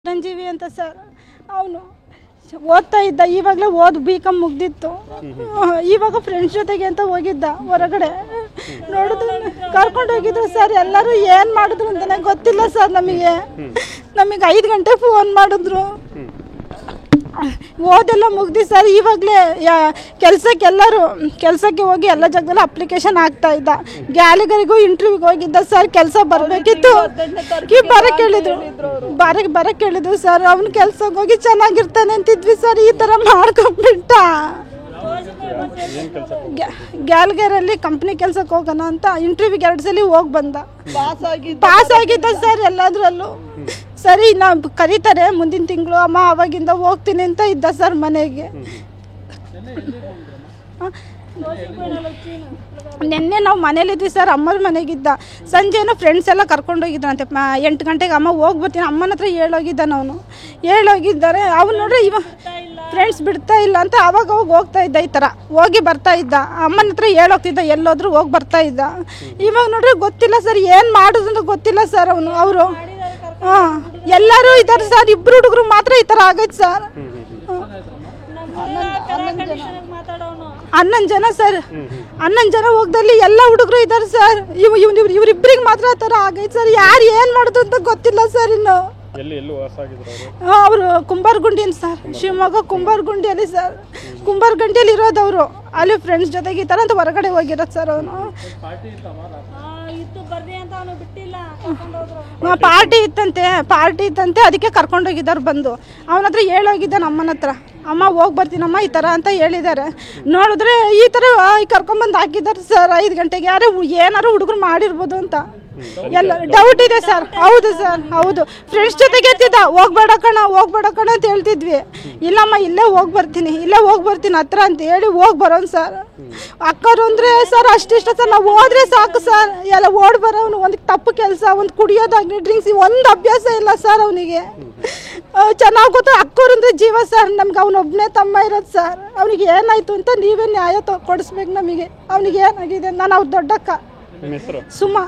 ರಂಜೀವಿ ಅಂತ ಸರ್ ಅವನು ಓದ್ತಾ ಇದ್ದ. ಇವಾಗಲೇ B.Com ಮುಗ್ದಿತ್ತು. ಇವಾಗ ಫ್ರೆಂಡ್ಸ್ ಜೊತೆಗೆ ಅಂತ ಹೋಗಿದ್ದ ಹೊರಗಡೆ. ನೋಡಿದ್ರು ಕರ್ಕೊಂಡು ಹೋಗಿದ್ರು ಸರ್. ಎಲ್ಲರೂ ಏನು ಮಾಡಿದ್ರು ಅಂತಲೇ ಗೊತ್ತಿಲ್ಲ ಸರ್. ನಮಗೆ 5 ಗಂಟೆ ಫೋನ್ ಮಾಡಿದ್ರು. ಓದೆಲ್ಲ ಮುಗ್ದಿ ಸರ್. ಇವಾಗಲೇ ಕೆಲಸಕ್ಕೆ ಹೋಗಿ ಎಲ್ಲ ಜಾಗದಲ್ಲೂ ಅಪ್ಲಿಕೇಶನ್ ಆಗ್ತಾ ಇದ್ದ. ಗ್ಯಾಲರಿಗೂ ಇಂಟರ್ವ್ಯೂಗೆ ಹೋಗಿದ್ದ ಸರ್. ಕೆಲಸ ಬರಬೇಕಿತ್ತು. ಬರಕ್ಕೆ ಹೇಳಿದ್ರು ಸರ್. ಅವ್ನು ಕೆಲ್ಸಕ್ಕೆ ಹೋಗಿ ಚೆನ್ನಾಗಿರ್ತಾನೆ ಅಂತಿದ್ವಿ ಸರ್. ಈ ಥರ ಮಾಡ್ಕೊಂಡ್ಬಿಟ್ಟ. ಗ್ಯಾಲರಿಯಲ್ಲಿ ಕಂಪ್ನಿ ಕೆಲ್ಸಕ್ಕೆ ಹೋಗೋಣ ಅಂತ ಇಂಟರ್ವ್ಯೂಗೆ 2 ಸಲ ಹೋಗಿ ಬಂದ. ಪಾಸ್ ಆಗಿದ್ದ ಸರ್ ಎಲ್ಲದರಲ್ಲೂ. ಸರಿ ನಾವು ಕರೀತಾರೆ ಮುಂದಿನ ತಿಂಗಳು ಅಮ್ಮ, ಅವಾಗಿಂದ ಹೋಗ್ತೀನಿ ಅಂತ ಇದ್ದ ಸರ್ ಮನೆಗೆ. ನಿನ್ನೆ ನಾವು ಮನೇಲಿದ್ವಿ ಸರ್. ಅಮ್ಮರ ಮನೆಗಿದ್ದ. ಸಂಜೆನೂ ಫ್ರೆಂಡ್ಸ್ ಎಲ್ಲ ಕರ್ಕೊಂಡೋಗಿದ್ರಂತೆ. 8 ಗಂಟೆಗೆ ಅಮ್ಮ ಹೋಗ್ಬರ್ತೀನಿ ಅಮ್ಮನ ಹತ್ರ ಹೇಳೋಗಿದ್ದಾನೆ ಅವನು. ಹೇಳೋಗಿದ್ದಾರೆ ಅವ್ನು ನೋಡ್ರಿ. ಇವಾಗ ಫ್ರೆಂಡ್ಸ್ ಬಿಡ್ತಾ ಇಲ್ಲ ಅಂತ ಅವಾಗ ಹೋಗ್ತಾ ಇದ್ದ. ಈ ಥರ ಹೋಗಿ ಬರ್ತಾ ಇದ್ದ. ಅಮ್ಮನ ಹತ್ರ ಹೇಳೋಗ್ತಿದ್ದ. ಎಲ್ಲೋದ್ರೂ ಹೋಗಿ ಬರ್ತಾ ಇದ್ದ. ಇವಾಗ ನೋಡ್ರಿ ಗೊತ್ತಿಲ್ಲ ಸರ್ ಏನು ಮಾಡೋದಂತ ಗೊತ್ತಿಲ್ಲ ಸರ್. ಅವರು ಎಲ್ಲರೂ ಇದ್ದಾರೆ ಸರ್. 2 ಹುಡುಗರು ಮಾತ್ರ ಈ ಥರ ಆಗೈತೆ ಸರ್. 11 ಜನ ಸರ್. 11 ಜನ ಹೋಗ್ದಲ್ಲಿ ಎಲ್ಲ ಹುಡುಗರು ಇದ್ದಾರೆ ಸರ್. ಇವರಿಬ್ಬರಿಗೆ ಮಾತ್ರ ಆ ಥರ ಆಗೈತೆ ಸರ್. ಯಾರು ಏನು ಮಾಡೋದು ಅಂತ ಗೊತ್ತಿಲ್ಲ ಸರ್. ಇನ್ನು ಅವರು ಕುಂಬಾರಗುಂಡಿ ಸರ್. ಶಿವಮೊಗ್ಗ ಕುಂಬಾರಗುಂಡಿಯಲ್ಲಿ ಸರ್. ಕುಂಬಾರಗುಂಡಿಯಲ್ಲಿ ಇರೋದವರು. ಅಲ್ಲಿ ಫ್ರೆಂಡ್ಸ್ ಜೊತೆಗೆ ಈ ಥರ ಅಂತ ಹೊರಗಡೆ ಹೋಗಿರೋದು ಸರ್. ಅವನು ಪಾರ್ಟಿ ಇತ್ತಂತೆ. ಅದಕ್ಕೆ ಕರ್ಕೊಂಡೋಗಿದ್ದಾರೆ ಬಂದು. ಅವನ ಹತ್ರ ಹೇಳೋಗಿದ್ದಾನೆ ಅಮ್ಮನ ಹತ್ರ. ಅಮ್ಮ ಹೋಗಿ ಬರ್ತೀನಮ್ಮ ಈ ಥರ ಅಂತ ಹೇಳಿದ್ದಾರೆ. ನೋಡಿದ್ರೆ ಈ ಥರ ಕರ್ಕೊಂಬಂದು ಹಾಕಿದ್ದಾರೆ ಸರ್. 5 ಗಂಟೆಗೆ ಏನಾರು ಹುಡುಗರು ಮಾಡಿರ್ಬೋದು ಅಂತ ಎಲ್ಲ ಡೌಟ್ ಇದೆ ಸರ್. ಹೌದು ಸರ್, ಹೌದು. ಫ್ರೆಂಡ್ಸ್ ಜೊತೆಗೆ ಎತ್ತಿದ್ದ. ಹೋಗ್ಬೇಡ ಕಣ ಅಂತ ಹೇಳ್ತಿದ್ವಿ. ಇಲ್ಲಮ್ಮ ಇಲ್ಲೇ ಹೋಗಿ ಬರ್ತೀನಿ ಹತ್ರ ಅಂತ ಹೇಳಿ ಹೋಗಿ ಬರೋನು ಸರ್. ಅಕ್ಕರು ಅಂದರೆ ಸರ್ ಅಷ್ಟಿಷ್ಟ ಸರ್. ನಾವು ಹೋದ್ರೆ ಸಾಕು ಸರ್. ಎಲ್ಲ ಓಡಿ ಬರೋನು. ಒಂದು ತಪ್ಪು ಕೆಲಸ, ಒಂದು ಕುಡಿಯೋದಾಗಲಿ, ಡ್ರಿಂಕ್ಸ್, ಒಂದು ಅಭ್ಯಾಸ ಇಲ್ಲ ಸರ್ ಅವನಿಗೆ. ಚೆನ್ನಾಗಿ ಗೊತ್ತು. ಅಕ್ಕರು ಅಂದರೆ ಜೀವ ಸರ್ ನಮ್ಗೆ. ಅವನೊಬ್ಬನೇ ತಮ್ಮ ಇರೋದು ಸರ್. ಅವನಿಗೆ ಏನಾಯ್ತು ಅಂತ ನೀವೇ ನ್ಯಾಯ ಕೊಡಿಸ್ಬೇಕು ನಮಗೆ. ಅವನಿಗೆ ಏನಾಗಿದೆ. ನಾನು ಅವ್ರ ದೊಡ್ಡಕ್ಕ. ಸುಮಾ.